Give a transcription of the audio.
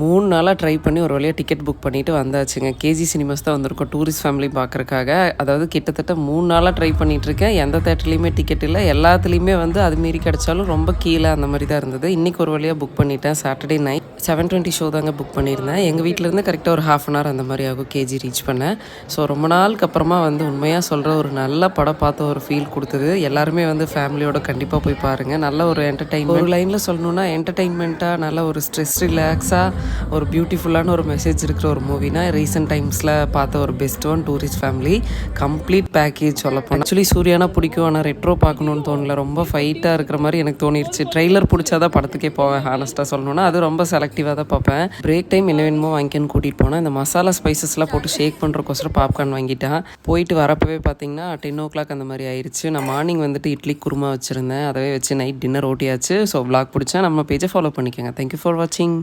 3 நாளாக ட்ரை பண்ணி ஒரு வழியாக டிக்கெட் புக் பண்ணிவிட்டு வந்தாச்சுங்க. கேஜி சினிமாஸ் தான் வந்திருக்கோம் டூரிஸ்ட் ஃபேமிலி பார்க்குறக்காக. அதாவது கிட்டத்தட்ட 3 நாளாக ட்ரை பண்ணிகிட்ருக்கேன். எந்த தேட்டர்லேயுமே டிக்கெட் இல்லை. எல்லாத்துலேயுமே வந்து அது மீறி கிடச்சாலும் ரொம்ப கீழே அந்த மாதிரி தான் இருந்தது. இன்றைக்கி ஒரு வழியாக புக் பண்ணிட்டேன். சாட்டர்டே நைட் 7:20 ஷோ தாங்க புக் பண்ணியிருந்தேன். எங்கள் வீட்டிலேருந்து கரெக்டாக ஒரு ½ hour அந்த மாதிரி ஆகும் கேஜி ரீச் பண்ணேன். ஸோ ரொம்ப நாளுக்கு அப்புறமா வந்து உண்மையாக சொல்கிற ஒரு நல்ல படம் பார்த்த ஒரு ஃபீல் கொடுத்தது. எல்லாருமே வந்து ஃபேமிலியோட கண்டிப்பாக போய் பாருங்கள். நல்ல ஒரு என்டர்டெயின்மெண்ட், ஒரு லைனில் சொல்லணுன்னா என்டர்டெயின்மெண்ட்டாக நல்ல ஒரு ஸ்ட்ரெஸ் ரிலாக்ஸாக ஒரு பியூட்டிஃபுல்லான ஒரு மெசேஜ் இருக்கிற ஒரு மூவினா ரீசெண்ட் டைம்ஸில் பார்த்த ஒரு best one tourist family. Complete package சொல்லப்போனால் ஆக்சுவலி சூர்யானா பிடிக்கும், ஆனால் ரெட்ரோ பார்க்கணுன்னு தோணல. ரொம்ப ஃபைட்டாக இருக்கிற மாதிரி எனக்கு தோணிருச்சு. ட்ரெய்லர் பிடிச்சாதான் படத்துக்கே போவேன். ஹானஸ்ட்டாக சொல்லணுன்னா அது ரொம்ப செலக்டிவாக தான் பார்ப்பேன். பிரேக் டைம் என்ன வேணுமோ வாங்கிக்கன்னு கூட்டிகிட்டு போனேன். இந்த மசாலா ஸ்பைசஸ்லாம் போட்டு ஷேக் பண்ணுறக்கோசரம் பாப்கார்ன் வாங்கிட்டேன். போயிட்டு வரப்பவே பார்த்தீங்கன்னா 10 o'clock அந்த மாதிரி ஆயிடுச்சு. நான் மார்னிங் வந்துட்டு இட்லி குருமா வச்சுருந்தேன். அதவே வச்சு நைட் டின்னர் ஓட்டியாச்சு. ஸோ vlog பிடிச்சா நம்ம பேஜை ஃபாலோ பண்ணிக்கோங்க. தேங்க்யூ ஃபார் வாட்சிங்.